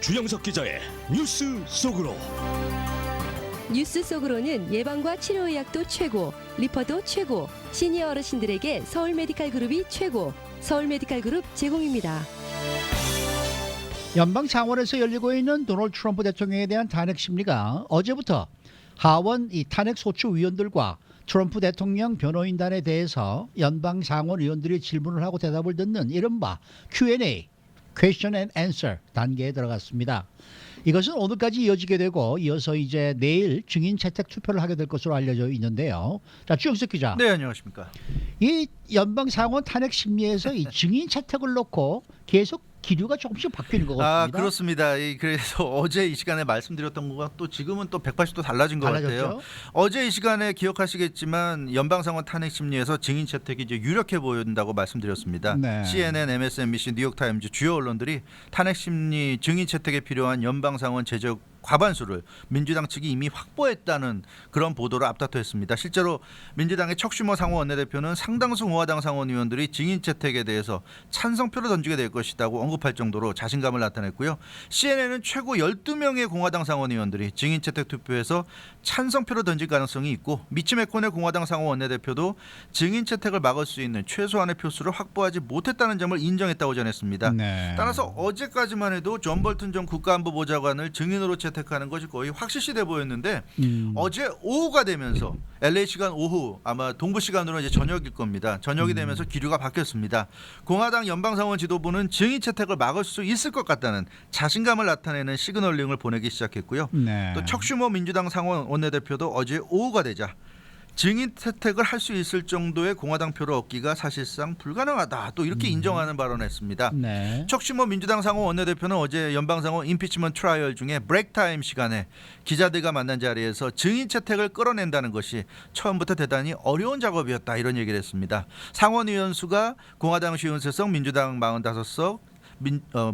주영석 기자의 뉴스 속으로. 뉴스 속으로는 예방과 치료의학도 최고, 리퍼도 최고, 시니어 어르신들에게 서울 메디칼 그룹이 최고, 서울 메디칼 그룹 제공입니다. 연방 상원에서 열리고 있는 도널드 트럼프 대통령에 대한 탄핵 심리가 어제부터 하원 탄핵 소추 위원들과 트럼프 대통령 변호인단에 대해서 연방 상원 의원들이 질문을 하고 대답을 듣는 이른바 Q&A, Question and Answer 단계에 들어갔습니다. 이것은 오늘까지 이어지게 되고 이어서 이제 내일 증인 채택 투표를 하게 될 것으로 알려져 있는데요. 자, 주영석 기자. 네, 안녕하십니까. 이 연방 상원 탄핵 심리에서 이 증인 채택을 놓고 계속 기류가 조금씩 바뀌는 것 같습니다. 아, 그렇습니다. 그래서 어제 이 시간에 말씀드렸던 거가 또 지금은 또 180도 달라진 것 같아요. 어제 이 시간에 기억하시겠지만 연방상원 탄핵 심리에서 증인 채택이 이제 유력해 보인다고 말씀드렸습니다. 네. CNN, MSNBC, 뉴욕타임즈 주요 언론들이 탄핵 심리 증인 채택에 필요한 연방상원 제적 과반수를 민주당 측이 이미 확보했다는 그런 보도를 앞다투했습니다. 실제로 민주당의 척슈머 상원 원내대표는 상당수 공화당 상원의원들이 증인 채택에 대해서 찬성표를 던지게 될 것이라고 언급할 정도로 자신감을 나타냈고요. CNN은 최고 12명의 공화당 상원의원들이 증인 채택 투표에서 찬성표를 던질 가능성이 있고 미치 맥코넬 공화당 상원 원내대표도 증인 채택을 막을 수 있는 최소한의 표수를 확보하지 못했다는 점을 인정했다고 전했습니다. 네. 따라서 어제까지만 해도 존 볼튼 전 국가안보보좌관을 증인으로 채택하는 것이 거의 확실시돼 보였는데 어제 오후가 되면서 LA 시간 오후 아마 동부 시간으로 이제 저녁일 겁니다. 저녁이 되면서 기류가 바뀌었습니다. 공화당 연방상원 지도부는 증인 채택을 막을 수 있을 것 같다는 자신감을 나타내는 시그널링을 보내기 시작했고요. 네. 또 척슈머 민주당 상원 원내대표도 어제 오후가 되자 증인 채택을 할 수 있을 정도의 공화당 표를 얻기가 사실상 불가능하다. 또 이렇게 인정하는 발언을 했습니다. 네. 척슈머 민주당 상원 원내대표는 어제 연방상원 임피치먼트 트라이얼 중에 브레이크 타임 시간에 기자들과 만난 자리에서 증인 채택을 끌어낸다는 것이 처음부터 대단히 어려운 작업이었다. 이런 얘기를 했습니다. 상원 의원 수가 공화당 53석, 민주당 45석,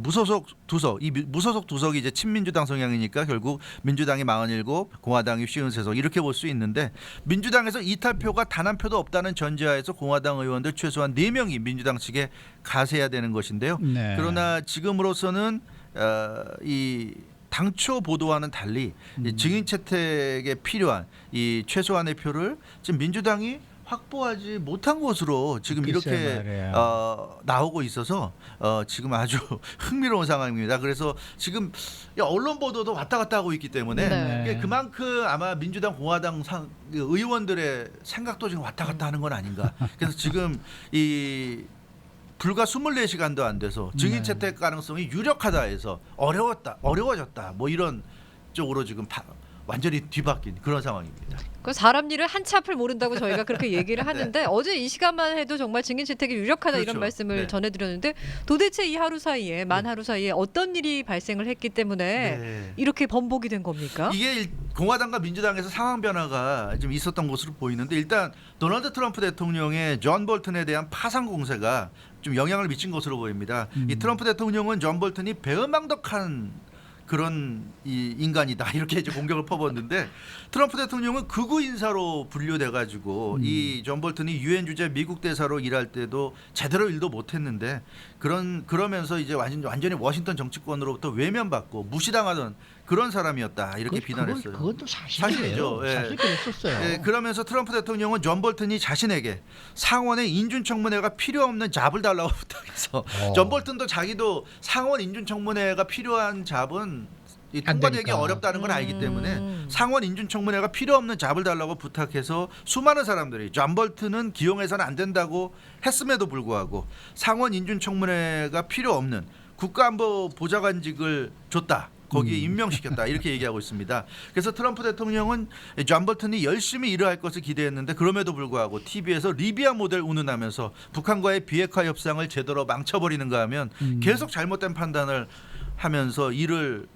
무소속 두석, 이 무소속 두석이 이제 친민주당 성향이니까 결국 민주당이 47, 공화당이 53석 이렇게 볼 수 있는데 민주당에서 이탈표가 단 한 표도 없다는 전제하에서 공화당 의원들 최소한 4명이 민주당 측에 가세해야 되는 것인데요. 네. 그러나 지금으로서는 이 당초 보도와는 달리 이 증인 채택에 필요한 이 최소한의 표를 지금 민주당이 확보하지 못한 것으로 지금 이렇게 나오고 있어서 지금 아주 흥미로운 상황입니다. 그래서 지금 언론 보도도 왔다 갔다 하고 있기 때문에 네. 그만큼 아마 민주당 공화당 의원들의 생각도 지금 왔다 갔다 하는 건 아닌가. 그래서 지금 이 불과 24시간도 안 돼서 증인 채택 가능성이 유력하다 해서 어려워졌다. 뭐 이런 쪽으로 지금 완전히 뒤바뀐 그런 상황입니다. 그 사람 일을 한치 앞을 모른다고 저희가 그렇게 얘기를 하는데 네. 어제 이 시간만 해도 정말 증인 채택이 유력하다 그렇죠. 이런 말씀을 네. 전해드렸는데 도대체 이 하루 사이에 만 하루 사이에 어떤 일이 발생을 했기 때문에 네. 이렇게 번복이 된 겁니까? 이게 공화당과 민주당에서 상황 변화가 좀 있었던 것으로 보이는데 일단 도널드 트럼프 대통령의 존 볼튼에 대한 파상 공세가 좀 영향을 미친 것으로 보입니다. 이 트럼프 대통령은 존 볼튼이 배은망덕한 그런 이 인간이다 이렇게 이제 공격을 퍼붓는데 트럼프 대통령은 극우 인사로 분류돼 가지고 이 존 볼튼이 유엔 주재 미국 대사로 일할 때도 제대로 일도 못했는데 그러면서 이제 완전히 워싱턴 정치권으로부터 외면받고 무시당하던 그런 사람이었다 이렇게 비난했어요. 그건 또 사실이죠. 예. 사실 그랬었어요. 네, 그러면서 트럼프 대통령은 존 볼튼이 자신에게 상원의 인준청문회가 필요 없는 잡을 달라고 부탁해서 존 볼튼도 자기도 상원 인준청문회가 필요한 잡은 통과되기 어렵다는 걸 알기 때문에 상원 인준청문회가 필요 없는 잡을 달라고 부탁해서 수많은 사람들이 존 볼튼은 기용해서는 안 된다고 했음에도 불구하고 상원 인준청문회가 필요 없는 국가안보보좌관직을 줬다. 거기에 임명시켰다 이렇게 얘기하고 있습니다. 그래서 트럼프 대통령은 존 볼튼이 열심히 일을 할 것을 기대했는데 그럼에도 불구하고 TV에서 리비아 모델 운운하면서 북한과의 비핵화 협상을 제대로 망쳐버리는가 하면 계속 잘못된 판단을 하면서 일을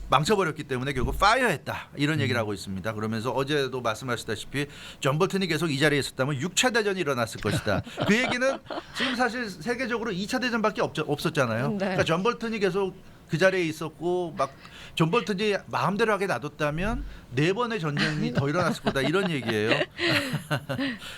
망쳐버렸기 때문에 결국 파이어했다 이런 얘기를 하고 있습니다. 그러면서 어제도 말씀하셨다시피 존 볼튼이 계속 이 자리에 있었다면 6차 대전이 일어났을 것이다. 그 얘기는 지금 사실 세계적으로 2차 대전밖에 없었잖아요. 네. 그러니까 존 볼튼이 계속 그 자리에 있었고 막 존 볼턴이 마음대로 하게 놔뒀다면 4번의 전쟁이 더 일어났을 거다 이런 얘기예요.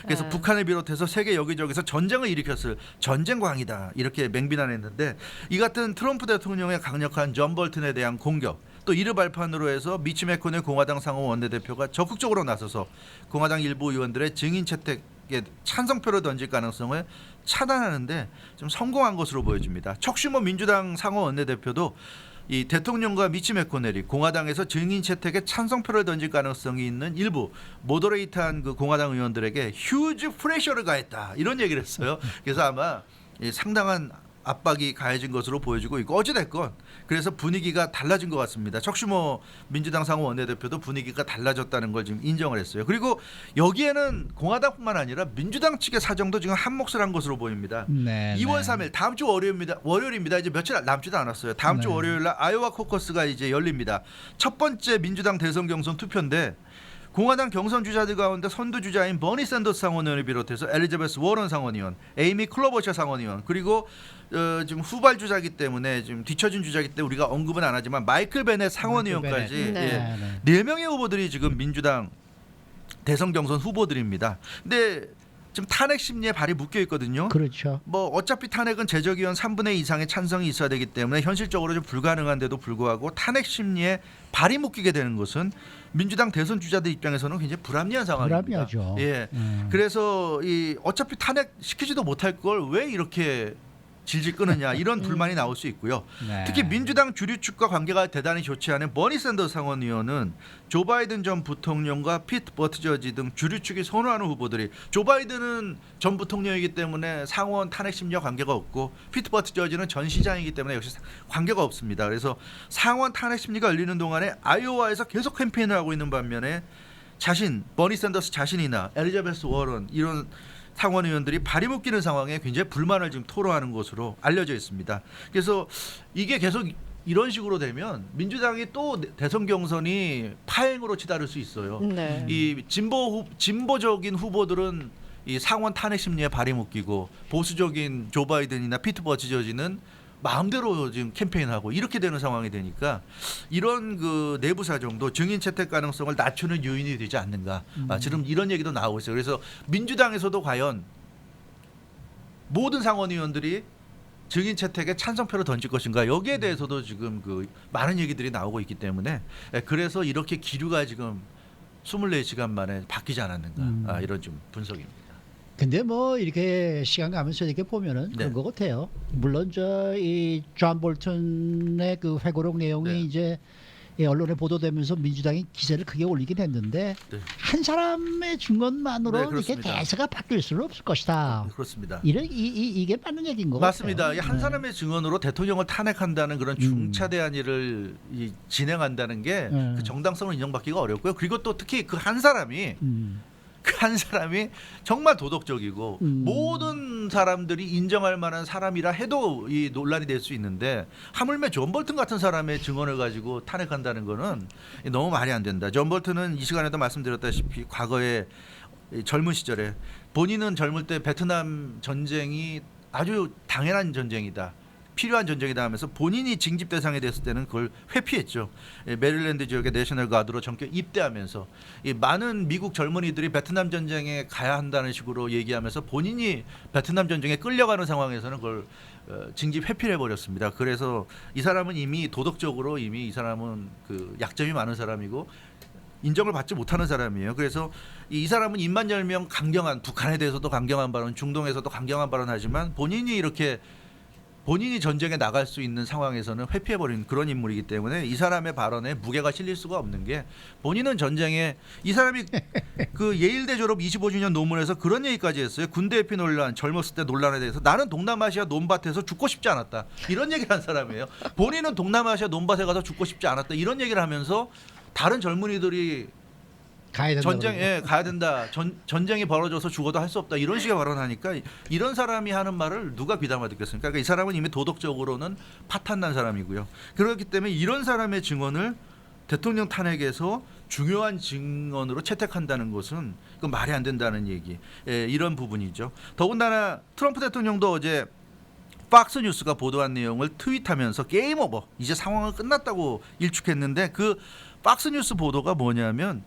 그래서 북한을 비롯해서 세계 여기저기서 전쟁을 일으켰을 전쟁광이다 이렇게 맹비난했는데 이 같은 트럼프 대통령의 강력한 존 볼턴에 대한 공격 또 이를 발판으로 해서 미치 매코넬 공화당 상원 원내대표가 적극적으로 나서서 공화당 일부 의원들의 증인 채택에 찬성표를 던질 가능성을 차단하는데 좀 성공한 것으로 보여집니다. 척 슈머 민주당 상원 원내대표도 이 대통령과 미치 매코넬이 공화당에서 증인 채택에 찬성표를 던질 가능성이 있는 일부 모더레이트한 그 공화당 의원들에게 휴지 프레셔를 가했다 이런 얘기를 했어요. 그래서 아마 상당한 압박이 가해진 것으로 보여지고 있고 어찌됐건 그래서 분위기가 달라진 것 같습니다. 척 슈머 민주당 상원 원내대표도 분위기가 달라졌다는 걸 지금 인정을 했어요. 그리고 여기에는 공화당뿐만 아니라 민주당 측의 사정도 지금 한 몫을 한 것으로 보입니다. 네, 2월 네. 3일 다음 주 월요일입니다. 이제 며칠 남지도 않았어요. 다음 주 네. 월요일 날 아이오와 코커스가 이제 열립니다. 첫 번째 민주당 대선 경선 투표인데 공화당 경선 주자들 가운데 선두 주자인 버니 샌더스 상원의원을 비롯해서 엘리자베스 워런 상원의원, 에이미 클로버셔 상원의원 그리고 지금 후발 주자이기 때문에 지금 뒤처진 주자이기 때문에 우리가 언급은 안 하지만 마이클 베넷 상원의원까지 베넷. 네. 네 명의 후보들이 지금 민주당 대선 경선 후보들입니다. 근데 지금 탄핵 심리에 발이 묶여 있거든요. 그렇죠. 뭐 어차피 탄핵은 제적의원 3분의 2 이상의 찬성이 있어야 되기 때문에 현실적으로 좀 불가능한데도 불구하고 탄핵 심리에 발이 묶이게 되는 것은 민주당 대선 주자들 입장에서는 굉장히 불합리한 상황입니다. 불합리하죠. 예. 그래서 이 어차피 탄핵 시키지도 못할 걸 왜 이렇게 질질 끄느냐 이런 불만이 나올 수 있고요. 네. 특히 민주당 주류 측과 관계가 대단히 좋지 않은 버니 샌더스 상원의원은 조 바이든 전 부통령과 피트 버티저지 등 주류 측이 선호하는 후보들이 조 바이든은 전 부통령이기 때문에 상원 탄핵 심리와 관계가 없고 피트 버티저지는 전 시장이기 때문에 역시 관계가 없습니다. 그래서 상원 탄핵 심리가 열리는 동안에 아이오와에서 계속 캠페인을 하고 있는 반면에 버니 샌더스 자신이나 엘리자베스 워런 이런 상원 의원들이 발이 묶이는 상황에 굉장히 불만을 지금 토로하는 것으로 알려져 있습니다. 그래서 이게 계속 이런 식으로 되면 민주당이 또 대선 경선이 파행으로 치달을 수 있어요. 네. 이 진보적인 후보들은 이 상원 탄핵 심리에 발이 묶이고 보수적인 조 바이든이나 피트 버티저지는 마음대로 지금 캠페인하고 이렇게 되는 상황이 되니까 이런 그 내부 사정도 증인 채택 가능성을 낮추는 요인이 되지 않는가. 지금 이런 얘기도 나오고 있어요. 그래서 민주당에서도 과연 모든 상원 의원들이 증인 채택에 찬성표를 던질 것인가 여기에 대해서도 지금 그 많은 얘기들이 나오고 있기 때문에 그래서 이렇게 기류가 지금 24시간 만에 바뀌지 않았는가 이런 좀 분석입니다. 근데 뭐 이렇게 시간 가면서 이렇게 보면은 네. 그런 것 같아요. 물론 이 존 볼턴의 그 회고록 내용이 네. 이제 언론에 보도되면서 민주당이 기세를 크게 올리긴 했는데 네. 한 사람의 증언만으로 네, 이렇게 그렇습니다. 대세가 바뀔 수는 없을 것이다. 그렇습니다. 이게 맞는 얘기인 것 맞습니다. 같아요. 한 네. 사람의 증언으로 대통령을 탄핵한다는 그런 중차대한 일을 진행한다는 게 그 정당성을 인정받기가 어렵고요. 그리고 또 특히 그 한 사람이 그 한 사람이 정말 도덕적이고 모든 사람들이 인정할 만한 사람이라 해도 이 논란이 될 수 있는데 하물며 존 볼턴 같은 사람의 증언을 가지고 탄핵한다는 거는 너무 말이 안 된다. 존 볼턴은 이 시간에도 말씀드렸다시피 과거에 젊은 시절에 본인은 젊을 때 베트남 전쟁이 아주 당연한 전쟁이다. 필요한 전쟁이다 하면서 본인이 징집 대상이 됐을 때는 그걸 회피했죠. 메릴랜드 지역의 내셔널 가드로 전격 입대하면서 많은 미국 젊은이들이 베트남 전쟁에 가야 한다는 식으로 얘기하면서 본인이 베트남 전쟁에 끌려가는 상황에서는 그걸 징집 회피를 해버렸습니다. 그래서 이 사람은 이미 도덕적으로 이미 이 사람은 그 약점이 많은 사람이고 인정을 받지 못하는 사람이에요. 그래서 이 사람은 입만 열면 강경한 북한에 대해서도 강경한 발언, 중동에서도 강경한 발언하지만 본인이 전쟁에 나갈 수 있는 상황에서는 회피해버린 그런 인물이기 때문에 이 사람의 발언에 무게가 실릴 수가 없는 게 본인은 전쟁에 이 사람이 그 예일대 졸업 25주년 논문에서 그런 얘기까지 했어요. 군대 회피 논란, 젊었을 때 논란에 대해서 나는 동남아시아 논밭에서 죽고 싶지 않았다. 이런 얘기를 한 사람이에요. 본인은 동남아시아 논밭에 가서 죽고 싶지 않았다. 이런 얘기를 하면서 다른 젊은이들이 가야 된다. 전쟁에 가야 된다. 전쟁이 벌어져서 죽어도 할 수 없다. 이런 식의 발언하니까 이런 사람이 하는 말을 누가 귀담아 듣겠습니까? 그러니까 이 사람은 이미 도덕적으로는 파탄난 사람이고요. 그렇기 때문에 이런 사람의 증언을 대통령 탄핵에서 중요한 증언으로 채택한다는 것은 그건 말이 안 된다는 얘기. 이런 부분이죠. 더군다나 트럼프 대통령도 어제 박스뉴스가 보도한 내용을 트윗하면서 게임 오버, 이제 상황은 끝났다고 일축했는데 그 박스뉴스 보도가 뭐냐면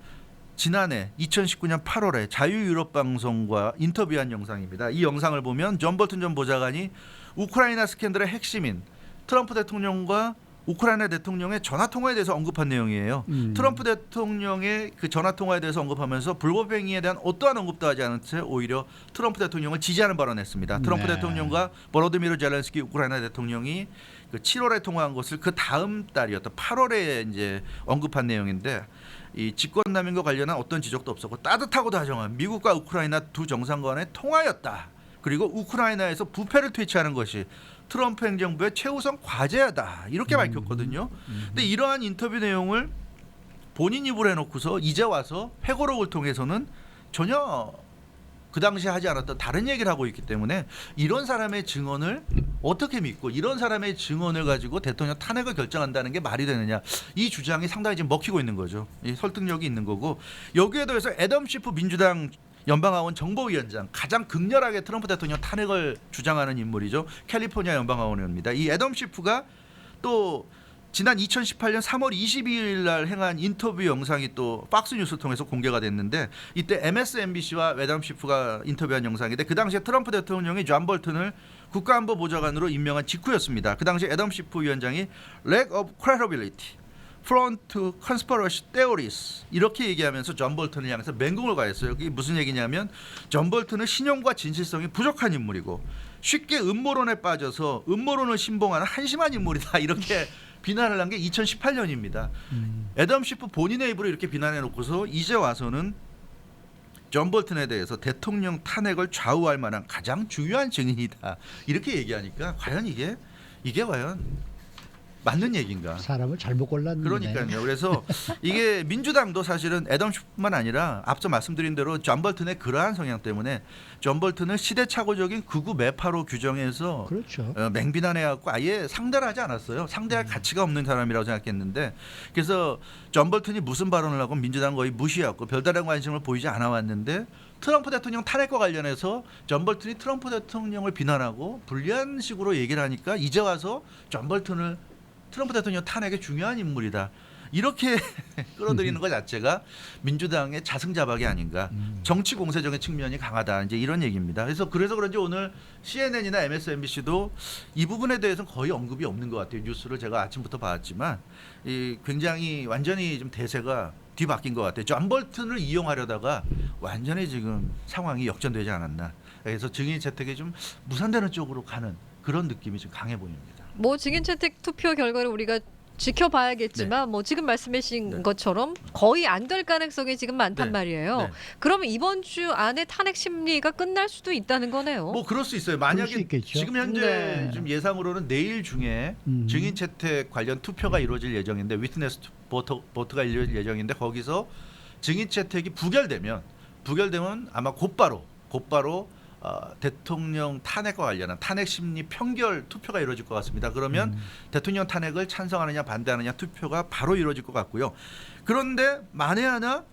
지난해 2019년 8월에 자유유럽방송과 인터뷰한 영상입니다. 이 영상을 보면 존 볼튼 전 보좌관이 우크라이나 스캔들의 핵심인 트럼프 대통령과 우크라이나 대통령의 전화통화에 대해서 언급한 내용이에요. 트럼프 대통령의 그 전화통화에 대해서 언급하면서 불법 행위에 대한 어떠한 언급도 하지 않은 채 오히려 트럼프 대통령을 지지하는 발언을 했습니다. 트럼프 네. 대통령과 보로디미르 젤렌스키 우크라이나 대통령이 그 7월에 통화한 것을 그 다음 달이었던 8월에 이제 언급한 내용인데 이 직권남용과 관련한 어떤 지적도 없었고 따뜻하고 다정한 미국과 우크라이나 두 정상 간의 통화였다. 그리고 우크라이나에서 부패를 퇴치하는 것이 트럼프 행정부의 최우선 과제다. 이렇게 밝혔거든요. 근데 이러한 인터뷰 내용을 본인 입으로 해놓고서 이제 와서 회고록을 통해서는 전혀 그 당시에 하지 않았던 다른 얘기를 하고 있기 때문에 이런 사람의 증언을 어떻게 믿고 이런 사람의 증언을 가지고 대통령 탄핵을 결정한다는 게 말이 되느냐. 이 주장이 상당히 지금 먹히고 있는 거죠. 이 설득력이 있는 거고 여기에 더해서 애덤 시프 민주당 연방하원 정보위원장 가장 극렬하게 트럼프 대통령 탄핵을 주장하는 인물이죠. 캘리포니아 연방하원의원입니다. 이 애덤 시프가 또 지난 2018년 3월 22일 날 행한 인터뷰 영상이 또 박스뉴스를 통해서 공개가 됐는데 이때 MSNBC와 애덤 시프가 인터뷰한 영상인데 그 당시에 트럼프 대통령이 존 볼튼을 국가안보보좌관으로 임명한 직후였습니다. 그 당시 애덤 시프 위원장이 lack of credibility, front to conspiracy theories 이렇게 얘기하면서 존 볼튼을 향해서 맹공을 가했어요. 이게 무슨 얘기냐면 존 볼튼은 신용과 진실성이 부족한 인물이고 쉽게 음모론에 빠져서 음모론을 신봉하는 한심한 인물이다. 이렇게 비난을 한 게 2018년입니다. 애덤 시프 본인의 입으로 이렇게 비난해 놓고서 이제 와서는 존 볼튼에 대해서 대통령 탄핵을 좌우할 만한 가장 중요한 증인이다. 이렇게 얘기하니까 과연 이게 과연 맞는 얘기인가? 사람을 잘못 골랐네. 그러니까요. 그래서 이게 민주당도 사실은 애덤 시프뿐만 아니라 앞서 말씀드린 대로 존 볼튼의 그러한 성향 때문에 존 볼튼을 시대착오적인 극우 매파로 규정해서 그렇죠. 맹비난해갖고 아예 상대를 하지 않았어요. 상대할 가치가 없는 사람이라고 생각했는데 그래서 존 볼튼이 무슨 발언을 하고 민주당 거의 무시하고 별다른 관심을 보이지 않아 왔는데 트럼프 대통령 탄핵과 관련해서 존 볼튼이 트럼프 대통령을 비난하고 불리한 식으로 얘기를 하니까 이제 와서 존 볼튼을 트럼프 대통령 탄핵의 중요한 인물이다. 이렇게 끌어들이는 것 자체가 민주당의 자승자박이 아닌가. 정치 공세적인 측면이 강하다. 이제 이런 얘기입니다. 그래서 그런지 오늘 CNN이나 MSNBC도 이 부분에 대해서는 거의 언급이 없는 것 같아요. 뉴스를 제가 아침부터 봤지만 이 굉장히 완전히 좀 대세가 뒤바뀐 것 같아요. 존 볼튼을 이용하려다가 완전히 지금 상황이 역전되지 않았나. 그래서 증인 채택이 좀 무산되는 쪽으로 가는 그런 느낌이 좀 강해 보입니다. 뭐 증인 채택 투표 결과를 우리가 지켜봐야겠지만 뭐 지금 말씀하신 것처럼 거의 안 될 가능성이 지금 많단 말이에요. 네. 그러면 이번 주 안에 탄핵 심리가 끝날 수도 있다는 거네요. 뭐 그럴 수 있어요. 그럴 수 만약에 있겠죠. 지금 현재 네. 좀 예상으로는 내일 중에 증인 채택 관련 투표가 이루어질 예정인데 위트네스 보트가 이루어질 예정인데 거기서 증인 채택이 부결되면 아마 곧바로 대통령 탄핵과 관련한 탄핵 심리 평결 투표가 이루어질 것 같습니다. 그러면 대통령 탄핵을 찬성하느냐 반대하느냐 투표가 바로 이루어질 것 같고요. 그런데 만에 하나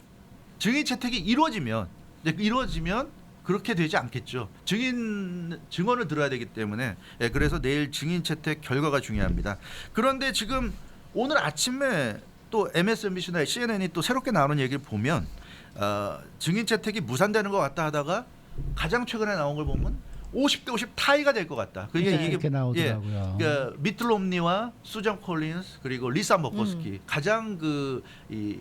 증인 채택이 이루어지면 그렇게 되지 않겠죠. 증언을 들어야 되기 때문에 그래서 내일 증인 채택 결과가 중요합니다. 그런데 지금 오늘 아침에 또 MSNBC나 CNN이 또 새롭게 나오는 얘기를 보면 증인 채택이 무산되는 것 같다 하다가 가장 최근에 나온 걸 보면 50대 50 타이가 될 것 같다. 그러니까 네, 이렇게 나오더라고요. 그러니까 미트 롬니와 수전 콜린스 그리고 리사 머커스키 가장 이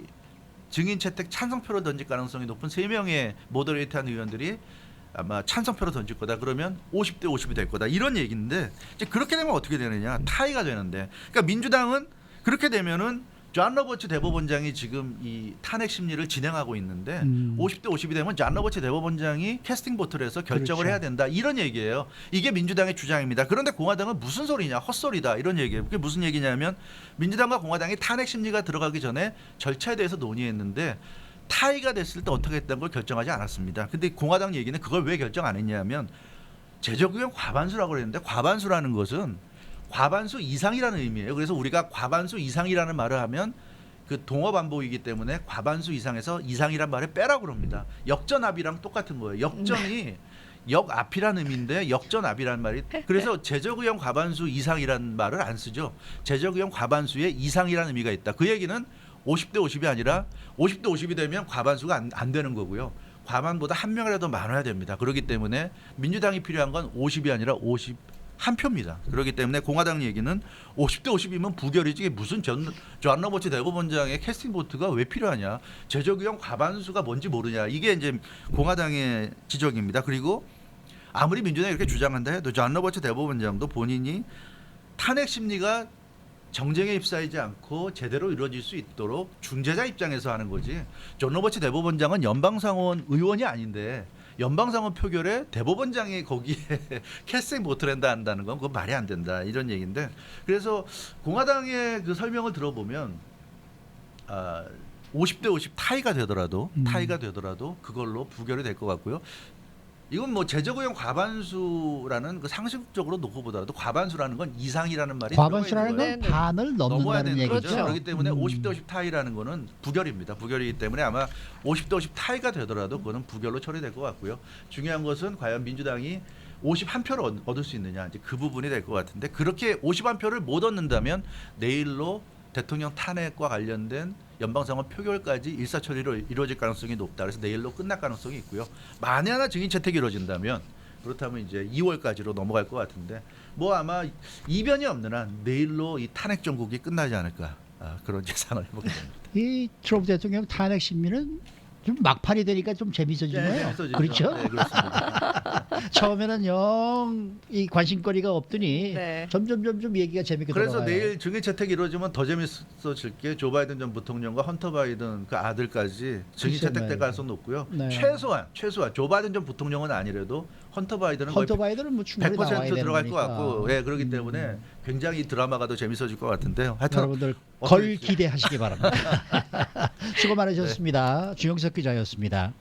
증인 채택 찬성표로 던질 가능성이 높은 3명의 모더레이트한 의원들이 아마 찬성표로 던질 거다. 그러면 50대 50이 될 거다. 이런 얘기인데 이제 그렇게 되면 어떻게 되느냐? 타이가 되는데. 그러니까 민주당은 그렇게 되면은 존 로버츠 대법원장이 지금 이 탄핵 심리를 진행하고 있는데 50대 50이 되면 존 로버츠 대법원장이 캐스팅 보트를 해서 결정을 그렇죠. 해야 된다. 이런 얘기예요. 이게 민주당의 주장입니다. 그런데 공화당은 무슨 소리냐? 헛소리다. 이런 얘기예요. 그게 무슨 얘기냐면 민주당과 공화당이 탄핵 심리가 들어가기 전에 절차에 대해서 논의했는데 타이가 됐을 때 어떻게 했다는 걸 결정하지 않았습니다. 근데 공화당 얘기는 그걸 왜 결정 안 했냐면 제적 의견 과반수라고 그랬는데 과반수라는 것은 과반수 이상이라는 의미예요. 그래서 우리가 과반수 이상이라는 말을 하면 그 동어 반복이기 때문에 과반수 이상에서 이상이란 말을 빼라고 그럽니다. 역전합의랑 똑같은 거예요. 역전이 역앞이라는 의미인데 역전앞이라는 말이 그래서 제적의원 과반수 이상이라는 말을 안 쓰죠. 제적의원 과반수의 이상이라는 의미가 있다. 그 얘기는 50대 50이 아니라 50대 50이 되면 과반수가 안 되는 거고요. 과반보다 한 명이라도 많아야 됩니다. 그렇기 때문에 민주당이 필요한 건 50이 아니라 51표입니다. 그렇기 때문에 공화당 얘기는 50대 50이면 부결이지 무슨 존 로버츠 대법원장의 캐스팅 보트가 왜 필요하냐. 제적의원 과반수가 뭔지 모르냐. 이게 이제 공화당의 지적입니다. 그리고 아무리 민주당이 이렇게 주장한다 해도 존 로버츠 대법원장도 본인이 탄핵 심리가 정쟁에 휩싸이지 않고 제대로 이루어질 수 있도록 중재자 입장에서 하는 거지. 존 로버츠 대법원장은 연방상원 의원이 아닌데 연방상원 표결에 대법원장이 거기에 캐스팅 보트랜다 한다는 건 그건 말이 안 된다 이런 얘기인데 그래서 공화당의 그 설명을 들어보면 50대 50 타이가 되더라도 그걸로 부결이 될 것 같고요. 이건 뭐 제적의원 과반수라는 그 상식적으로 놓고 보더라도 과반수라는 건 이상이라는 말이 과반수라는 들어가 있는 건 거예요. 반을 넘어야 넘는다는 되는 거죠. 얘기죠. 그렇기 때문에 50대 50 타이라는 거는 부결입니다. 부결이기 때문에 아마 50대 50 타이가 되더라도 그거는 부결로 처리될 것 같고요. 중요한 것은 과연 민주당이 51표를 얻을 수 있느냐 이제 그 부분이 될 것 같은데 그렇게 51표를 못 얻는다면 내일로 대통령 탄핵과 관련된 연방상원 표결까지 일사천리로 이루어질 가능성이 높다. 그래서 내일로 끝날 가능성이 있고요. 만에 하나 증인 채택이 이루어진다면 그렇다면 이제 2월까지로 넘어갈 것 같은데 뭐 아마 이변이 없는 한 내일로 이 탄핵 정국이 끝나지 않을까 그런 예상을 해보게 됩니다. 이 트럼프 대통령 탄핵 심리는 좀 막판이 되니까 좀 재밌어지네요. 재밌어지죠. 그렇죠? 네, 그렇습니다. 처음에는 영 이 관심거리가 없더니 네. 점점 얘기가 재밌게 그래서 돌아가요. 내일 증인 채택이 이루어지면 더 재밌어질 게 조 바이든 전 부통령과 헌터 바이든 그 아들까지 증인 글쎄 채택될 말이에요. 가능성이 높고요. 네. 최소한 조 바이든 전 부통령은 아니래도 헌터 바이든은 거의 헌터 바이든은 뭐 충분히 100% 나와야 들어갈 것 되니까. 같고, 예, 그렇기 때문에 굉장히 드라마가 더 재밌어질 것 같은데요. 하여튼 여러분들 어떻게 걸 기대하시기 바랍니다. 수고 많으셨습니다. 주영석 기자였습니다.